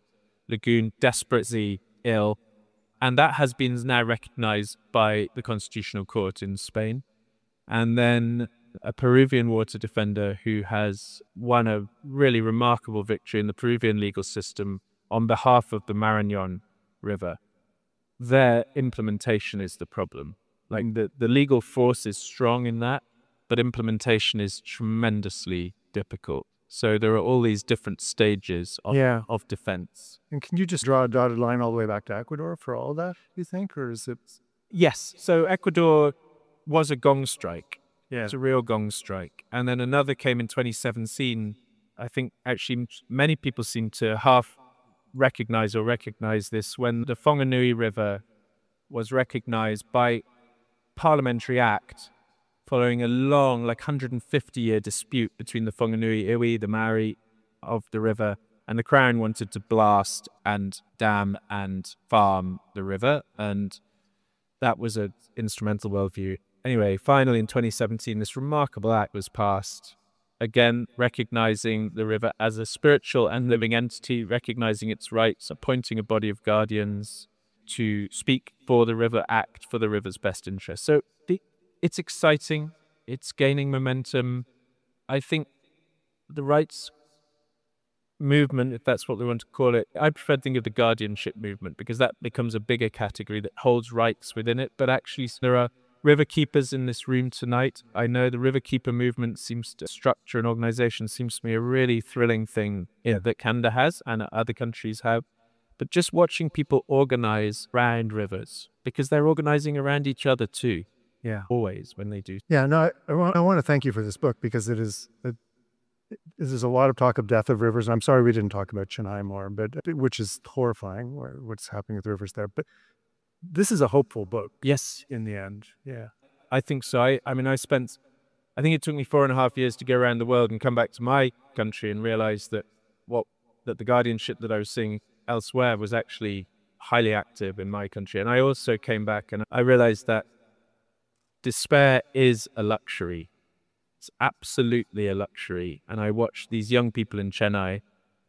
lagoon, desperately ill. And that has been now recognized by the Constitutional Court in Spain. And then a Peruvian water defender who has won a really remarkable victory in the Peruvian legal system on behalf of the Marañón River. Their implementation is the problem. Like the legal force is strong in that, but implementation is tremendously difficult. So there are all these different stages of defense. And can you just draw a dotted line all the way back to Ecuador for all that, you think? Or is it? Yes. So Ecuador was a gong strike. Yeah. It's a real gong strike. And then another came in 2017. I think actually many people seem to half recognize this when the Whanganui River was recognized by parliamentary act following a long, 150-year dispute between the Whanganui iwi, the Maori of the river, and the Crown wanted to blast and dam and farm the river, and that was an instrumental worldview. Anyway, finally in 2017, this remarkable act was passed, again recognizing the river as a spiritual and living entity, recognizing its rights, appointing a body of guardians to speak for the river, act for the river's best interest. So it's exciting. It's gaining momentum. I think the rights movement, if that's what we want to call it, I prefer to think of the guardianship movement because that becomes a bigger category that holds rights within it. But actually, there are river keepers in this room tonight. I know the river keeper movement seems to structure an organization, seems to me a really thrilling thing that Canada has and other countries have. But just watching people organize around rivers, because they're organizing around each other too. Yeah, always when they do. Yeah, no, I want to thank you for this book because there's a lot of talk of death of rivers. I'm sorry we didn't talk about Chennai more, but which is horrifying, what's happening with rivers there. But this is a hopeful book. Yes, in the end. Yeah, I think so. I think it took me 4.5 years to go around the world and come back to my country and realize that the guardianship that I was seeing elsewhere was actually highly active in my country. And I also came back and I realized that despair is a luxury. It's absolutely a luxury. And I watched these young people in Chennai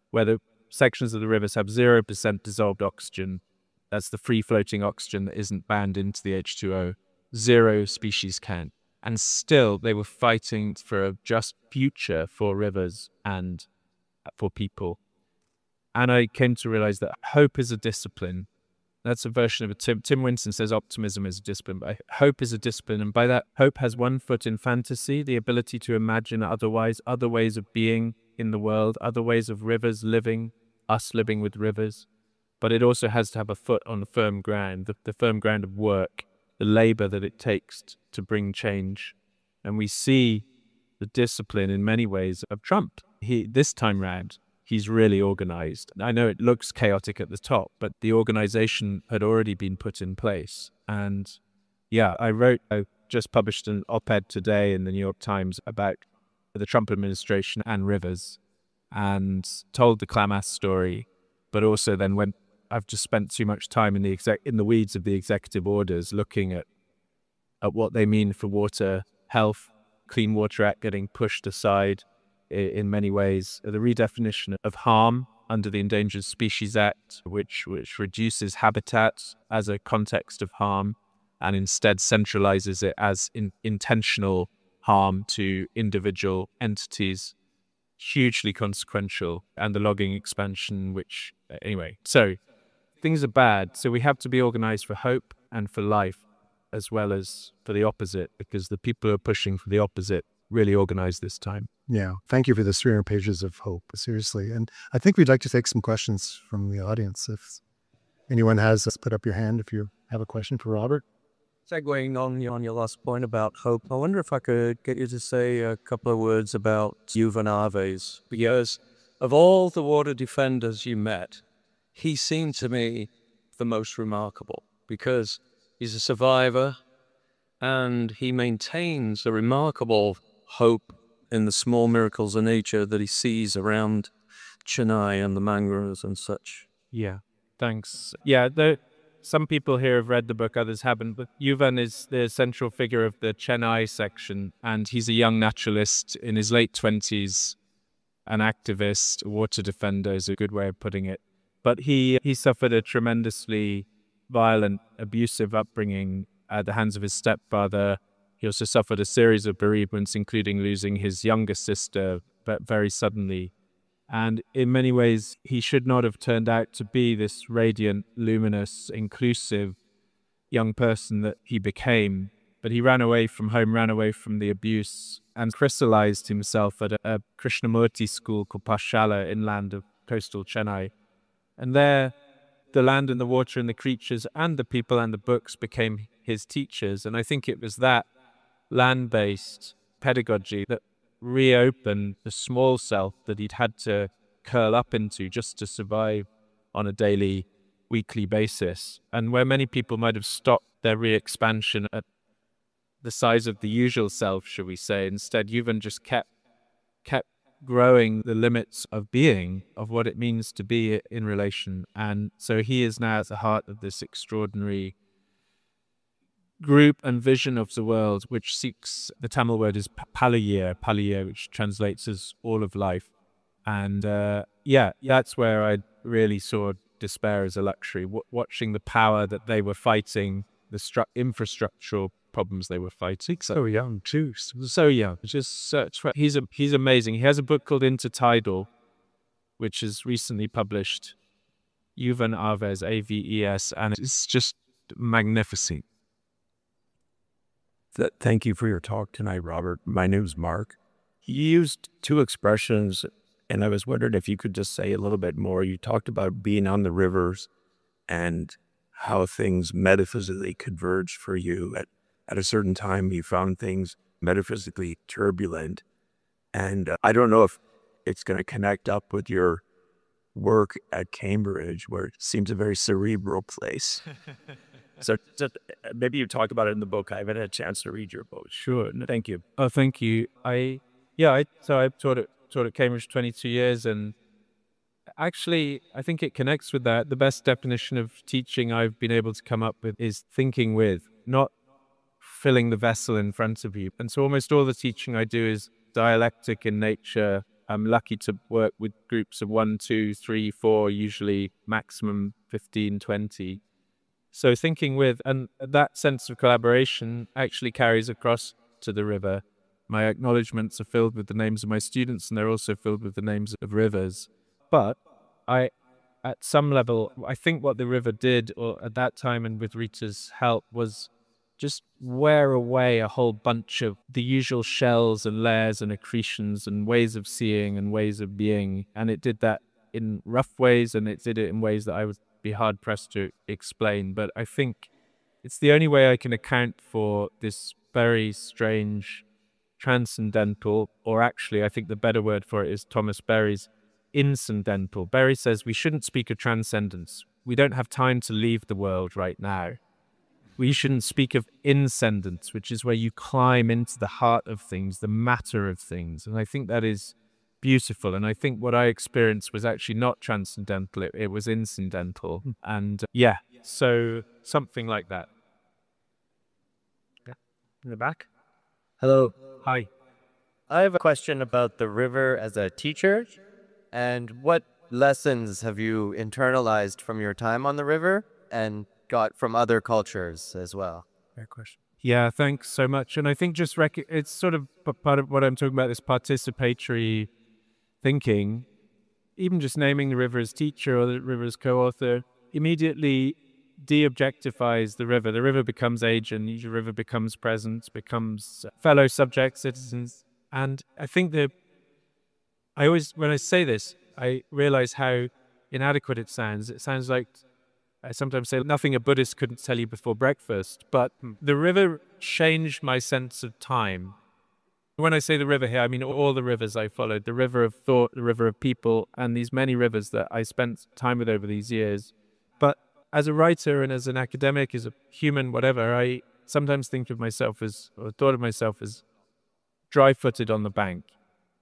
where the sections of the rivers have 0% dissolved oxygen. That's the free-floating oxygen that isn't bound into the H2O. 0 species count. And still they were fighting for a just future for rivers and for people. And I came to realize that hope is a discipline. That's a version of it. Tim Winton says optimism is a discipline, but hope is a discipline. And by that, hope has one foot in fantasy, the ability to imagine other ways of being in the world, other ways of rivers living, us living with rivers. But it also has to have a foot on the firm ground, the firm ground of work, the labor that it takes to bring change. And we see the discipline in many ways of Trump. This time round, he's really organized. I know it looks chaotic at the top, but the organization had already been put in place. And yeah, I just published an op-ed today in the New York Times about the Trump administration and rivers, and told the Klamath story, but also then I've just spent too much time in the weeds of the executive orders, looking at what they mean for water health, Clean Water Act getting pushed aside in many ways, the redefinition of harm under the Endangered Species Act, which reduces habitats as a context of harm and instead centralizes it as intentional harm to individual entities, hugely consequential, and the logging expansion, which, anyway, so things are bad. So we have to be organized for hope and for life, as well as for the opposite, because the people who are pushing for the opposite really organized this time. Yeah. Thank you for this 300 pages of hope, seriously. And I think we'd like to take some questions from the audience. If anyone has, put up your hand if you have a question for Robert. Segueing on your last point about hope, I wonder if I could get you to say a couple of words about Yuval Aves, because of all the water defenders you met, he seemed to me the most remarkable, because he's a survivor and he maintains a remarkable hope in the small miracles of nature that he sees around Chennai and the mangroves and such. Yeah, thanks. Yeah, some people here have read the book, others haven't, but Yuval is the central figure of the Chennai section, and he's a young naturalist in his late 20s, an activist, a water defender is a good way of putting it. But he suffered a tremendously violent, abusive upbringing at the hands of his stepfather. He also suffered a series of bereavements, including losing his younger sister, but very suddenly. And in many ways, he should not have turned out to be this radiant, luminous, inclusive young person that he became. But he ran away from home, ran away from the abuse, and crystallized himself at a Krishnamurti school called Pashala, inland of coastal Chennai. And there, the land and the water and the creatures and the people and the books became his teachers. And I think it was that land-based pedagogy that reopened the small self that he'd had to curl up into just to survive on a daily, weekly basis. And where many people might have stopped their re-expansion at the size of the usual self, shall we say, instead Yuval just kept growing the limits of being, of what it means to be in relation. And so he is now at the heart of this extraordinary group and vision of the world, which seeks, the Tamil word is Palaya, which translates as all of life. And yeah, that's where I really saw despair as a luxury, watching the power that they were fighting, the infrastructural problems they were fighting. So young too. So young. Just search for, he's amazing. He has a book called Intertidal, which is recently published. Yuval Aves, Aves, and it's just magnificent. Thank you for your talk tonight, Robert. My name's Mark. You used two expressions, and I was wondering if you could just say a little bit more. You talked about being on the rivers and how things metaphysically converged for you. At a certain time, you found things metaphysically turbulent. And I don't know if it's going to connect up with your work at Cambridge, where it seems a very cerebral place. So maybe you talk about it in the book. I haven't had a chance to read your book. Sure. Thank you. Oh, thank you. I taught at Cambridge 22 years, and actually, I think it connects with that. The best definition of teaching I've been able to come up with is thinking with, not filling the vessel in front of you. And so almost all the teaching I do is dialectic in nature. I'm lucky to work with groups of 1, 2, 3, 4, usually maximum 15, 20. So thinking with, and that sense of collaboration actually carries across to the river. My acknowledgements are filled with the names of my students, and they're also filled with the names of rivers. But at some level, I think what the river did, or at that time and with Rita's help, was just wear away a whole bunch of the usual shells and layers and accretions and ways of seeing and ways of being. And it did that in rough ways, and it did it in ways that I would be hard-pressed to explain. But I think it's the only way I can account for this very strange, transcendental, or actually I think the better word for it is Thomas Berry's incidental. Berry says we shouldn't speak of transcendence. We don't have time to leave the world right now. We shouldn't speak of incendence, which is where you climb into the heart of things, the matter of things. And I think that is beautiful. And I think what I experienced was actually not transcendental, it was incidental. And so something like that. Yeah. In the back. Hello. Hi. I have a question about the river as a teacher. And what lessons have you internalized from your time on the river and got from other cultures as well? Fair question. Yeah, thanks so much. And I think just it's sort of part of what I'm talking about, this participatory thinking. Even just naming the river as teacher or the river as co-author immediately de-objectifies the river. The river becomes agent, the river becomes presence, becomes fellow subject citizens. And I think when I say this, I realize how inadequate it sounds. It sounds like I sometimes say nothing a Buddhist couldn't tell you before breakfast, but the river changed my sense of time. When I say the river here, I mean all the rivers I followed, the river of thought, the river of people, and these many rivers that I spent time with over these years. But as a writer and as an academic, as a human, whatever, I sometimes thought of myself as dry-footed on the bank.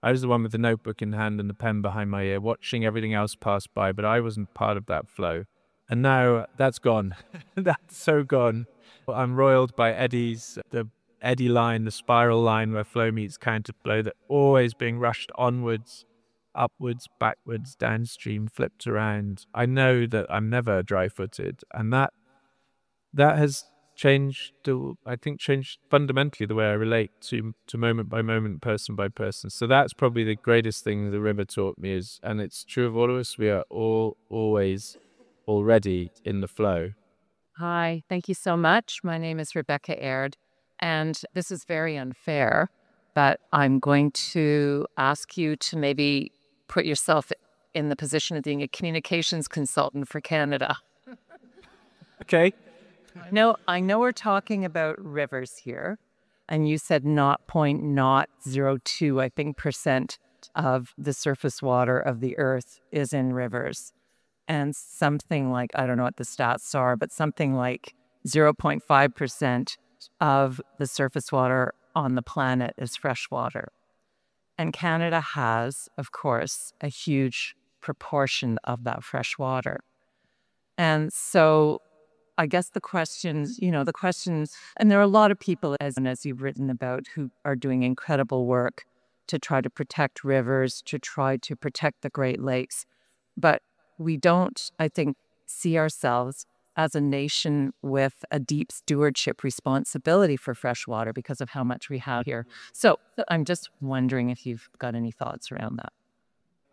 I was the one with the notebook in hand and the pen behind my ear, watching everything else pass by, but I wasn't part of that flow. And now that's gone. That's so gone. I'm roiled by eddies, the eddy line, the spiral line where flow meets counterflow, that always being rushed onwards, upwards, backwards, downstream, flipped around. I know that I'm never dry-footed, and that has changed fundamentally the way I relate to moment by moment, person by person. So that's probably the greatest thing the river taught me is, and it's true of all of us, we are all always already in the flow. Hi, thank you so much. My name is Rebecca Aird, and this is very unfair, but I'm going to ask you to maybe put yourself in the position of being a communications consultant for Canada. Okay. I know we're talking about rivers here, and you said 0.002, I think, percent of the surface water of the earth is in rivers. And something like, I don't know what the stats are, but something like 0.5% of the surface water on the planet is fresh water. And Canada has, of course, a huge proportion of that fresh water. And so I guess the questions, and there are a lot of people, as you've written about, who are doing incredible work to try to protect rivers, to try to protect the Great Lakes. But we don't, I think, see ourselves as a nation with a deep stewardship responsibility for fresh water because of how much we have here. So I'm just wondering if you've got any thoughts around that.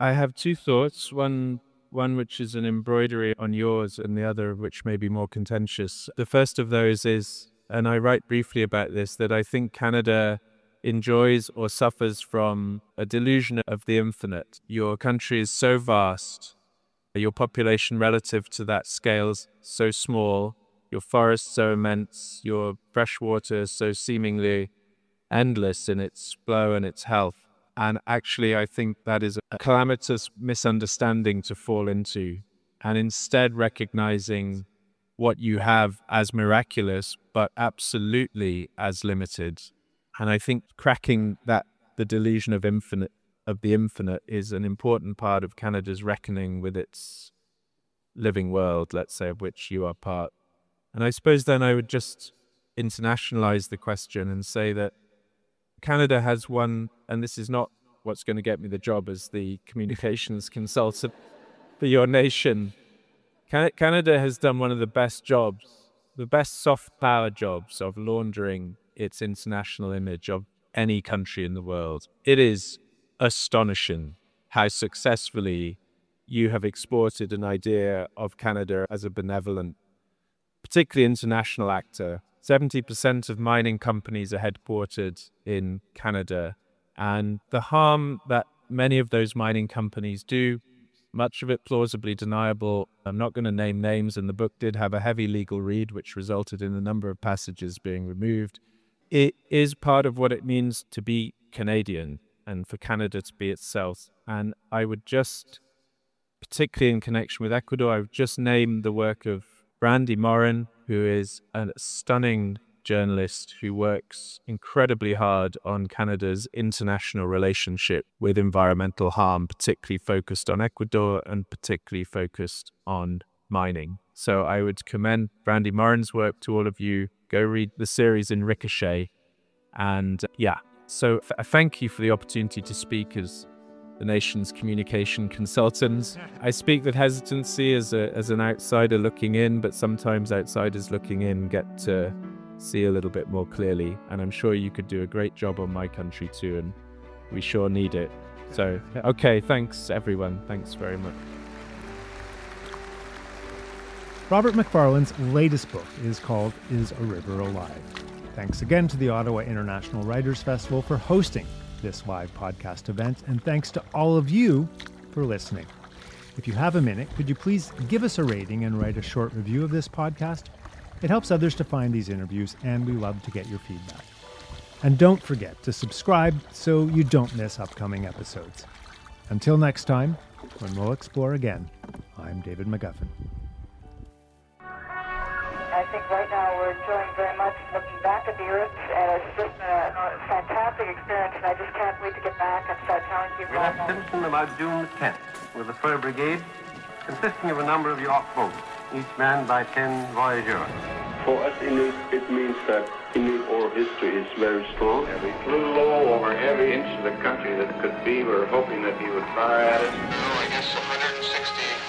I have two thoughts. One which is an embroidery on yours, and the other which may be more contentious. The first of those is, and I write briefly about this, that I think Canada enjoys or suffers from a delusion of the infinite. Your country is so vast, your population relative to that scale is so small, your forests so immense, your fresh water so seemingly endless in its flow and its health. And actually, I think that is a calamitous misunderstanding to fall into, and instead recognizing what you have as miraculous, but absolutely as limited. And I think cracking the delusion of the infinite is an important part of Canada's reckoning with its living world, let's say, of which you are part. And I suppose then I would just internationalize the question and say that Canada has one, and this is not what's going to get me the job as the communications consultant for your nation. Canada has done one of the best jobs, the best soft power jobs of laundering its international image of any country in the world. It is astonishing how successfully you have exported an idea of Canada as a benevolent, particularly international actor. 70% of mining companies are headquartered in Canada, and the harm that many of those mining companies do, much of it plausibly deniable. I'm not going to name names, and the book did have a heavy legal read, which resulted in a number of passages being removed. It is part of what it means to be Canadian and for Canada to be itself. And I would just, particularly in connection with Ecuador, I would just name the work of Brandy Morin, who is a stunning journalist who works incredibly hard on Canada's international relationship with environmental harm, particularly focused on Ecuador and particularly focused on mining. So I would commend Brandy Morin's work to all of you. Go read the series in Ricochet. And so thank you for the opportunity to speak as the nation's communication consultant. I speak with hesitancy as an outsider looking in, but sometimes outsiders looking in get to see a little bit more clearly. And I'm sure you could do a great job on my country too, and we sure need it. So, okay, thanks everyone. Thanks very much. Robert Macfarlane's latest book is called Is a River Alive? Thanks again to the Ottawa International Writers Festival for hosting this live podcast event, and thanks to all of you for listening. If you have a minute, could you please give us a rating and write a short review of this podcast? It helps others to find these interviews, and we love to get your feedback. And don't forget to subscribe so you don't miss upcoming episodes. Until next time, when we'll explore again, I'm David McGuffin. I think right now we're enjoying very much looking back at the Earth, and it's just a fantastic experience, and I just can't wait to get back and start telling people. We left Simpson about June the 10th with a fur brigade consisting of a number of yacht boats, each manned by 10 voyageurs. For us Inuit, it means that Inuit oral history is very strong. And we flew low over every inch of the country that could be. We were hoping that he would fire at us. I guess 160